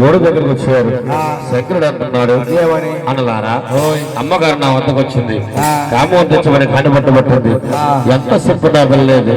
మూడు దగ్గరకు వచ్చారు. శంకరుడు అంటున్నాడు, అనలారా అమ్మగారు నా వద్దకు వచ్చింది, కామం తెచ్చమని కనిపట్టబట్టింది, ఎంత చెప్పినా వెళ్ళలేదు.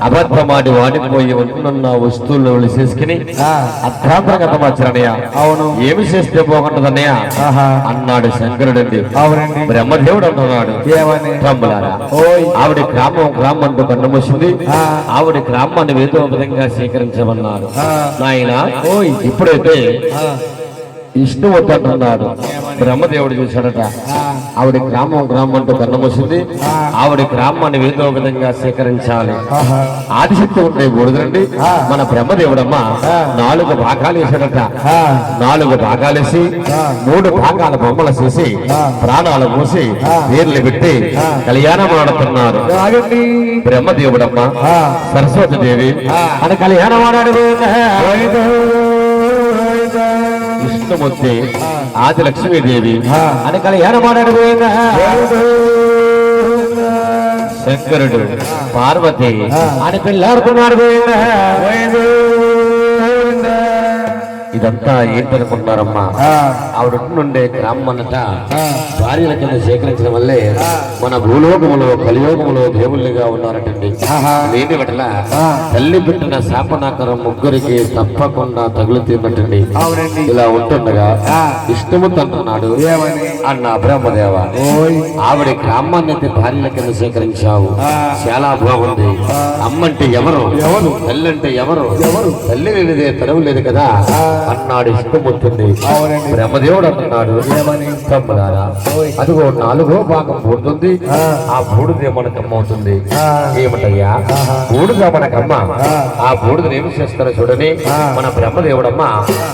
అబద్ధమాడి వాడిపోయి ఉంటున్న వస్తువులు చేసుకుని అర్థాంతరగతమచ్చరనయ్య, అవును ఏమి చేస్తే పోగొంటదన్నయ్య అన్నాడు శంకరుడండి. బ్రహ్మదేవుడు అంటున్నాడు, బ్రహ్మలారా ఆవిడ గ్రామం అంటూ కన్ను మూసింది, ఆవిడ గ్రామాన్ని వేదోపదంగా స్వీకరించమన్నారు. నాయన ఇప్పుడైతే విష్ణుమూర్తి అంటున్నాడు. బ్రహ్మదేవుడు చూశాడట, ఆవిడ గ్రామం అంటూ కన్నమూసింది, ఆవిడ గ్రామాన్ని ఏదో విధంగా స్వీకరించాలి. ఆదిశక్తి ఉంటే కూడదండి. మన బ్రహ్మదేవుడమ్మ 4 భాగాలు వేశాడట. 4 భాగాలేసి 3 భాగాల బొమ్మలు చేసి ప్రాణాలు మూసి పేర్లు పెట్టి కళ్యాణం ఆడుతున్నారు. బ్రహ్మదేవుడమ్మ సరస్వతి దేవి అని కళ్యాణం ఆడాడు. విష్ణుమూర్తి ఆది లక్ష్మీదేవి అని కళ్యాణం ఆడాడు. శంకరుడు పార్వతి అని పెళ్ళాడుతున్నాడు. ఇదంతా ఏంటనుకుంటున్నారమ్మా? ఆవిడ నుండే గ్రామన్నట భార్యల కింద సేకరించడం వల్లే మన భూలోకములో కలియోగములో దేవుళ్ళుగా ఉన్నారటండి. లేని వటల తల్లి పెట్టిన శాపనాకరం ముగ్గురికి తప్పకుండా తగులుతుందటండి. ఇలా ఉంటుండగా విష్ణుమూర్తి అంటున్నాడు, అన్న బ్రహ్మదేవ ఆవిడ గ్రామాన్ని అయితే భార్యల కింద సేకరించావు, చాలా బాగుంది. అమ్మంటే ఎవరు, తల్లి అంటే ఎవరు, తల్లి లేనిదే తడవు లేదు కదా అన్నాడు విష్ణుమూర్తిని. బ్రహ్మదేవుడు అంటున్నాడు, తమ్ముడారా అదిగో 4వ భాగం బూడుతుంది, ఆ బూడిదే మనకమ్మ అవుతుంది. ఏమిటయ్యా బూడిద మనకమ్మ? ఆ బూడిదని ఏమి చేస్తారో చూడని మన బ్రహ్మదేవుడమ్మ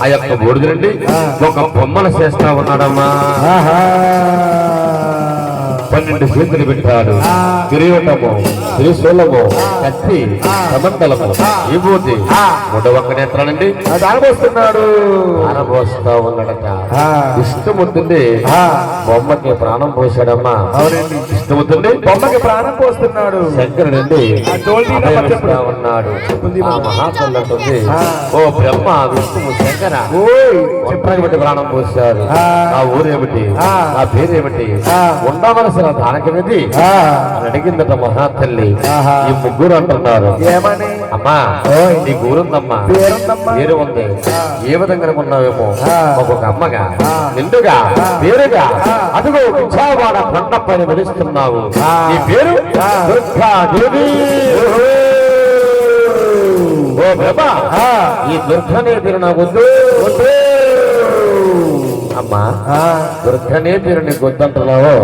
ఆ యొక్క బూడిద నుండి ఒక బొమ్మను చేస్తా ఉన్నాడమ్మా. 12 చేతులు పెట్టాడు. కిరీటము, త్రిశూలము, కత్తి, కమండలము, విభూతి, 3 నేత్రాలండి ఆరబోస్తున్నాడు. ఆరబోస్తా ఉన్నాడట. విష్ణుమూర్తిని బొమ్మకి ప్రాణం పోసాడమ్మా. విష్ణుమూర్తిని బొమ్మకి ప్రాణం పోస్తున్నాడు. శంకరుడండి ఉన్నాడు. ఆ మహాతల్లంటుంది, ఓ బ్రహ్మ విష్ణువు శంకర చెప్పడానికి బట్టి ప్రాణం పోశారు. నా ఊరేమిటి, నా పేరేమిటి, ఉండవలసిన దానకమిది అని అడిగిందట మహాతల్లి. ఈ ముగ్గురు అంటున్నారు, అమ్మా నీకు ఊరుందమ్మా, పేరు ఉంది, ఏ విధంగా ఉన్నావేమో ఒక్కొక్క అమ్మగా నిండుగా పేరుగా అదిగో విజయవాడ కొండ పైన వెలుస్తున్నావు. నీ పేరు దుర్గాదేవి. ఓ బ్రహ్మ ఈ దుర్గనే పేరు నాకు వద్దు. అమ్మా దుర్గనే పేరు నీకు వద్దంటున్నావు,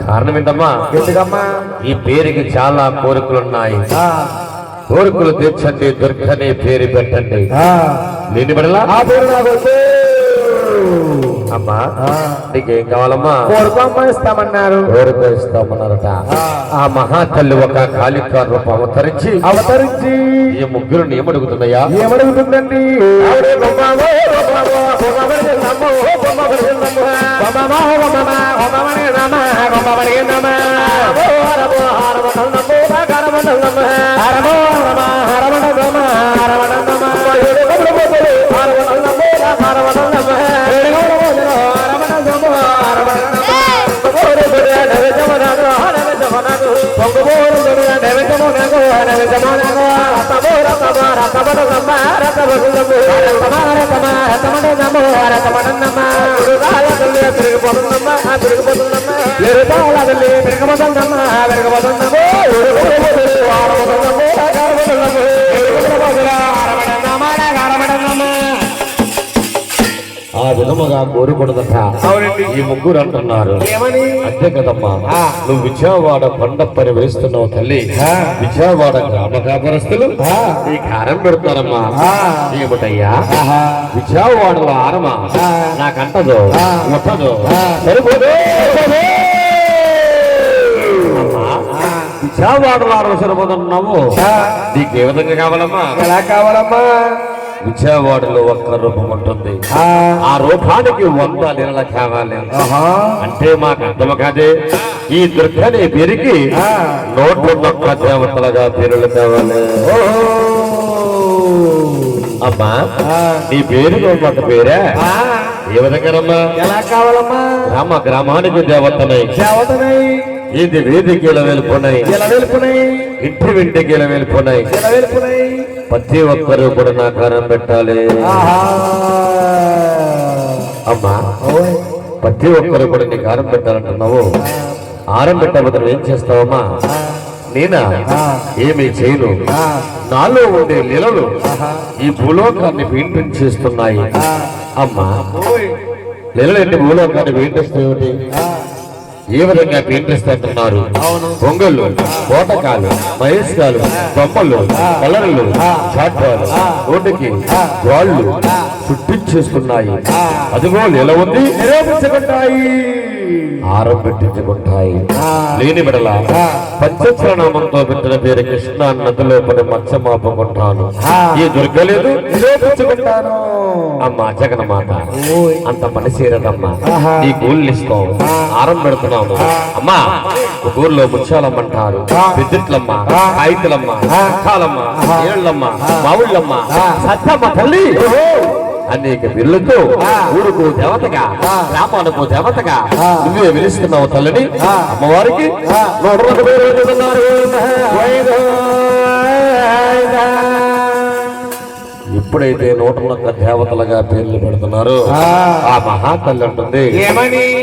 కారణం ఏంటమ్మా? ఎందుకమ్మా? ఈ పేరుకి చాలా కోరికలున్నాయి, కోరికలు తీర్చండి, దుర్గనే పేరు పెట్టండి. లేని బడలా ఆ పేరు నాకు వద్దు. అమ్మా నీకేం కావాలమ్మా? కోరుకోమ్మా ఇస్తామన్నారు. కోరుకో ఇస్తామన్నారట. ఆ మహాతల్లి ఒక కాళికా రూపం అవతరించి ఈ ముగ్గురు ఏమడుగుతున్నాయా? ఏమడుగుతుందండి? ఆ విధముగా కోరుకున్నదట. ఈ ముగ్గురు అంటున్నారు, అంతే కదమ్మా, నువ్వు విజయవాడ కొండపని వేస్తున్నావు తల్లి. విజయవాడ గ్రామ వ్యాపారస్తులు ఈ కారం పెడతారమ్మా. ఏమిటయ్యా విజయవాడలో ఆరమా నాకంటదో ముట్టదో సరిపోదు. విజయవాడలో ఆరవ సరిపోతున్నావు, నీకు ఏ విధంగా కావాలమ్మా? ఎలా కావాలమ్మా? విజయవాడలో ఒక్క రూపం ఉంటుంది, ఆ రూపానికి 100 నెలల కావాలి. అంటే మాకు అర్థం కాదే, ఈ దుర్గనే పేరుకి 101 దేవతలుగా పేర్లు కావాలి. అమ్మా నీ పేరు ఒక పేరా ఏ విధంగానమ్మా ఎలా కావాలమ్మా గ్రామానికి దేవతనై ఇది వేదికల వెళ్ళిపోయినాయి ఇంటి వెంటికి వెళ్ళిపోయినాయి ప్రతి ఒక్కరు కూడా నా కారం పెట్టాలి అమ్మా ప్రతి ఒక్కరు కూడా నీ కారం పెట్టాలంటున్నావు ఆరం పెట్టబోతున్నా ఏం చేస్తావమ్మా నేనా ఏమి చేయను నాలో ఉండే లీలలు ఈ భూలోకాన్ని పెయింటింగ్ చేస్తున్నాయి అమ్మా లీలలు ఏంటి భూలోకాన్ని పెయింటిస్తాయి ఏ విధంగా పెయింటిస్తున్నారు పొంగళ్ళు కోటకాలు మహేష్కాలు బొమ్మలు కలర్లు చాట్వాలు రోడ్డుకి వాళ్ళు చుట్టించేస్తున్నాయి అదిగో ఎలా ఉంది నిరూపించుకుంటాయి ఆరం పెట్టించుకుంటాయి లేని బిడల పంచప్రణామంతో పెట్టిన పేరు కృష్ణ నదిలో పడి మత్స్యమాపుకుంటాను ఈ దొరకలేదు నిరూపించుకుంటాను అమ్మా జగన్మాత అంత పని చేరదమ్మా ఈ గూళ్ళు ఇస్తాం ఆరం పెడుతున్నాము అమ్మా ఒక ఊర్లో ముత్యాలమ్మంటారు విద్యుట్లమ్మ కాయితలమ్మ కాలమ్మ ఏళ్ళమ్మ మావుళ్ళమ్మ సత్తమ్మ తల్లి అనేక బిల్లుతో ఊరుకు దేవతగా గ్రామాలకు దేవతగా నువ్వే పిలుస్తున్నావు తల్లిని అమ్మవారికి ఇప్పుడైతే 101 దేవతలుగా పేర్లు పెడుతున్నారు ఆ మహాతల్లి అంటుంది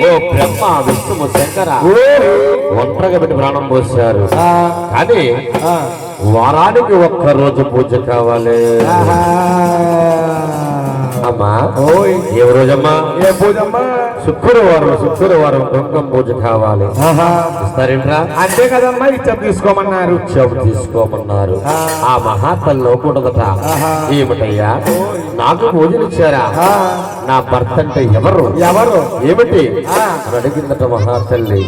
ఓ బ్రహ్మ విష్ణువు శంకర ఒంటరిగా పెట్టి ప్రాణం పోశారు కానీ వారానికి ఒక్క రోజు పూజ కావాలి అమ్మా ఏ రోజమ్మా ఏ పూజమ్మా శుక్రవారం కుంకుమ పూజ కావాలి ఇస్తారేంట్రా అంతే కదమ్మా ఇచ్చం తీసుకోమన్నారు ఆ మహాతల్లో కూడదట ఏమిటయ్యా నాకు పూజలు ఇచ్చారా నా భర్త అంటే ఎవరు ఏమిటి అడిగిందట మహాతల్లి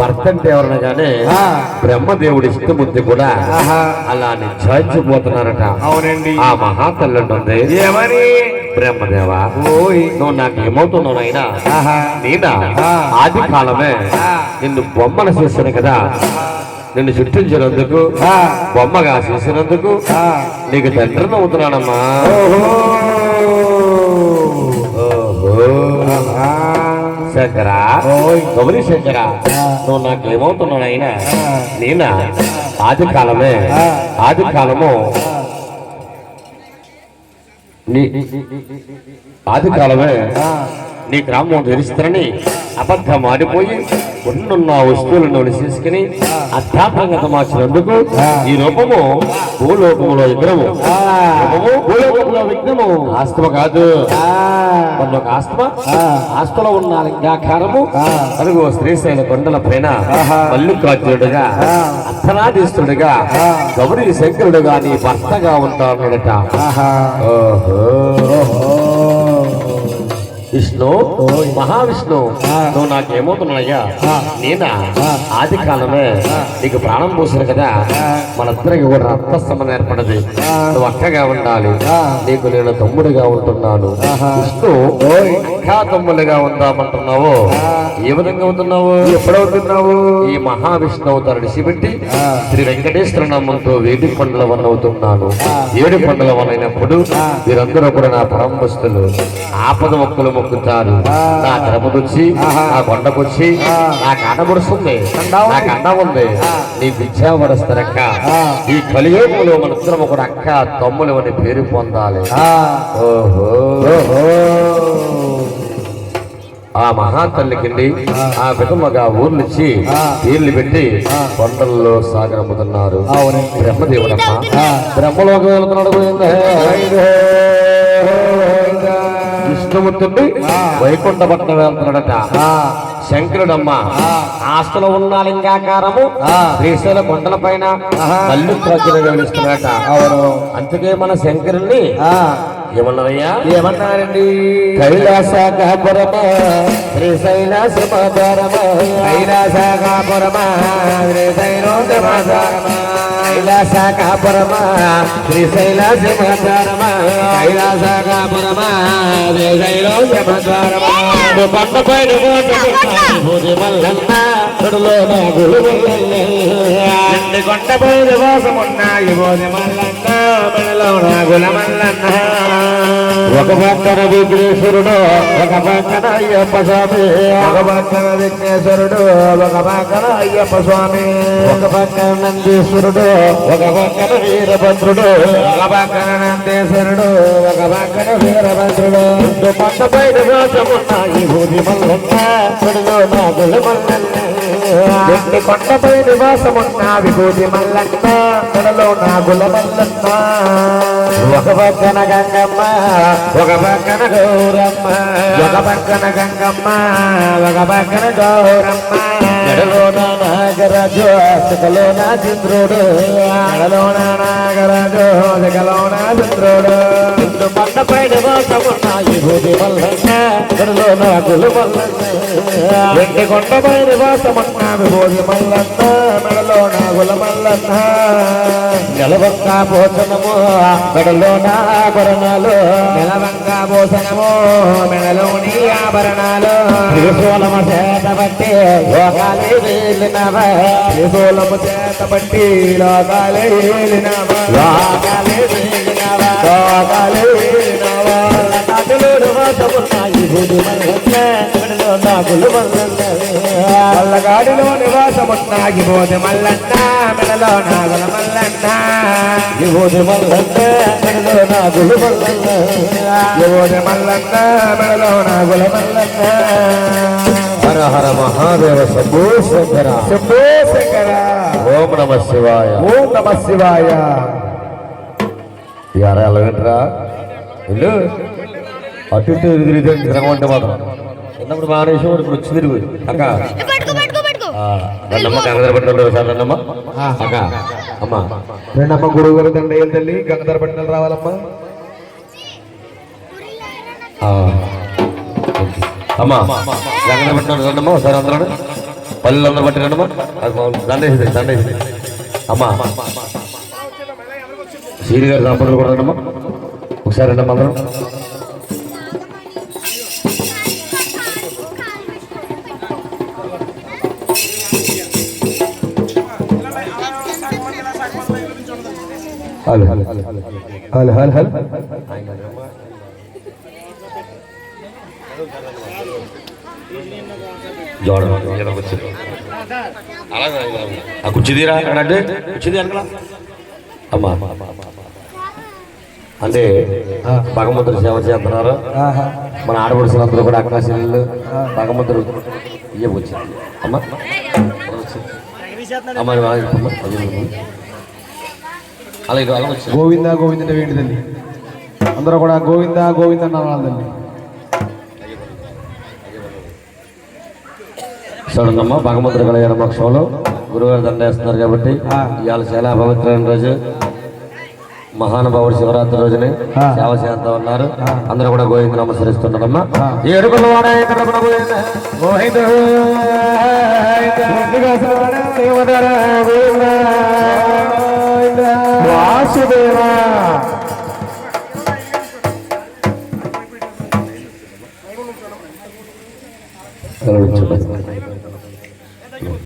భర్త అంటే ఎవరనగానే బ్రహ్మదేవుడి ఇష్టముద్ది కూడా అలా నిశ్చయించిపోతున్నారట అవునండి ఆ మహాతల్లి ఉంటుంది ఏమని బ్రహ్మదేవా నువ్వు నాకు ఏమవుతున్నావు అయినా నేనా ఆది కాలమే నిన్ను బొమ్మను చేశాను కదా నిన్ను సృష్టించినందుకు బొమ్మగా చేసినందుకు నీకు తండ్రిని అవుతున్నానమ్మా శంకరా గౌరీ శంకరా నువ్వు నాకు ఏమవుతున్నావు అయినా నేనా ఆది కాలము ఆది కాలమే నీ గ్రామం ధరిస్తారని అబద్ధం ఆడిపోయి ఉన్న వస్తువులను తీసుకుని అధ్యాత్మంగా మార్చినందుకు ఈ రూపము భూలోకములో విగ్రహము భూలోకంలో విగ్రహము ఆస్తమ కాదు ఒక ఆస్తలో ఉన్న లింగాకారము అదుగో శ్రీశైల కొండల పైన మల్లికార్జునుడుగా అర్ధనాధీస్తుడుగా గౌరీ శంకరుడుగా నీ భర్తగా ఉంటాడట విష్ణు మహావిష్ణు నువ్వు నాకేమవుతున్నాయ్యా నేనా ఆది కాలమే నీకు ప్రాణం పోసారు కదా మనిద్దరికి కూడా రక్త సంబంధం ఏర్పడది నువ్వు అక్కగా ఉండాలి నీకు నేను తమ్ముడిగా ఉంటున్నాను విష్ణు అక్కా తమ్ముడిగా ఉందామంటున్నావు ఏ విధంగా అవుతున్నావు ఎప్పుడవుతున్నావు ఈ మహావిష్ణువు తరడిసిపెట్టి శ్రీ వెంకటేశ్వర నామంతో వేడి పండ్ల వన్ అవుతున్నాను 7 పండ్ల వన్ అయినప్పుడు వీరందరూ కూడా నా పరమస్తులు ఆపద మొక్కలు మొక్కుతారు నా తెరముదొచ్చి నా కొండకొచ్చి నాకు అండ పొడుస్తుంది నాకు అండ ఉంది నీ విద్యా వరస్తరక్క ఈ కలియుగంలో మనిద్దరం కూడా అక్క తమ్ములు అని పేరు పొందాలి ఓహో ఆ మహాతల్లికిండి ఆ విధముగా ఊర్లిచ్చి నీళ్లు పెట్టి కొండల్లో సాగరమ్ముతున్నారు బ్రహ్మదేవుడమ్మ బ్రహ్మలోకి వెళ్తున్నాడు విష్ణుమూర్తి వైకుంఠపట్నం వెళ్తున్నాడట శంకరుడమ్మ ఆస్తులో ఉన్న లింగాకారము శ్రీశైల కొండల పైన మల్లికార్జునుడుగా వెలుస్తున్నాడట అందుకే మన శంకరుణ్ణి ఏమన్నారయ్యా ఏమన్నారండి కైలాసకాపురమ శ్రీశైల సమాధారమ కైలాసకాపురమ శ్రీశైలోత్తమాధారమ కైలాసకాపురమ శ్రీశైల సమాధారమ కైలాసకాపురమ శ్రీశైలోత్తమాధారమ కొండ పైన భూజి మల్లన్న చెడులో నా గురుమల్లన్న ఎండి కొండపై నివాసమున్నాయి బోధి మల్లన్న మెడలో నాగుల మల్లన్న ఒక పక్కన విఘ్నేశ్వరుడు ఒక పక్కన అయ్యప్ప స్వామి ఒక పక్కన విఘ్నేశ్వరుడు ఒక పక్కన అయ్యప్ప స్వామి ఒక పక్కన నందీశ్వరుడు ఒక పక్కన వీరభద్రుడు ఒక పక్కన నందేశ్వరుడు ఒక పక్కన వీరభద్రుడు కొండపై నివాసమున్నాయి బోధి మల్లన్న చెడులో నా గురుమల్లన్న ఎండి కొండపై నివాసమున్న విభూతి మల్లన్న మెడలో నాగుల మల్లన్న ఒక పక్కన గంగమ్మ ఒక పక్కన గౌరమ్మ ఒక పక్కన గంగమ్మ ఒక పక్కన గౌరమ్మ మెడలోన నాగరాజు అసకలోన చంద్రుడు మెడలోన నాగరాజు దిగలోన చంద్రుడు రెండు కొండపై నివాసమున్నాయి బోధి మల్లన్న చెడులో నా గురుమల్లన్న ఎండి కొండపై నివాసమున్న విభూతి మల్లన్న మెడలో నాగుల మల్లన్న నెలవక్క భోజనము మెడలో నా ఆభరణాలు నెలవంక భోజనము మెడలోని ఆభరణాలు త్రిశూలమ చేత బట్టి లోకాలే వేలినవా త్రిశూలము చేత బట్టి లోకాలే ఏలినవా లోకాలే వేలినవా లోకాలే ఏలినవా నాగులు వాసమున్నాయి బోధి మల్లన్న చెడులో నా గురుమల్లన్న వల్లగాడిలో నివాసమున్నాయి బోధి మల్లన్న మెడలో నాగుల మల్లన్న బోధి మల్లన్న చెడులో నా గురుమల్లన్న బోధి మల్లన్న మెడలో నాగుల మల్లన్న హర హర మహాదేవ శంభో శంకర శంభో శంకర ఓం నమ శివాయ ఓం నమ శివాయ యారా వింటరా ఇల్లు అటు ఇటు తిరిగి తిరగమంటే మాత్రం చిన్నప్పుడు మానేసి ఇప్పుడు వచ్చి తిరుగు అక్క రెండమ్మ కంగారు పట్టిన సార్ రెండమ్మ అక్క అమ్మ రెండమ్మ గురువు గారు దండయ్యలు తల్లి గంగధర పట్టినలు రావాలమ్మా అమ్మ కంగారు పట్టిన రెండమ్మ ఒకసారి అందరూ పల్లెలు అందరూ పట్టి రెండమ్మ దండేసి దండేసి అమ్మ సీరి గారు రాపట్లు కూడా రెండమ్మ ఒకసారి రెండమ్మ అందరం hello hello hello hello hello జోడ ఆ కుర్చీ తీరా అంటే కుర్చీ తీరా అమ్మా అంటే భగవంతుడు సేవ చేస్తున్నారు మన ఆడపడుచులందరూ కూడా అక్కాశీలు భగవంతుడు ఇవ్వచ్చు అమ్మా అమ్మ అలాగే అలా వచ్చి గోవింద గోవింద వేండి తల్లి అందరూ కూడా గోవింద గోవింద అనాలి తల్లి చూడండమ్మా భగవంతుడు కళ్యాణ పక్షంలో గురువారు దండేస్తున్నారు కాబట్టి ఇవాళ చాలా పవిత్రమైన రోజు మహానుభావుడు శివరాత్రి రోజుని సేవ చేస్తా ఉన్నారు అందరూ కూడా గోవింద నమస్కరిస్తున్నారమ్మా ఏడుకుల వాసుదేవా వాసుదేవ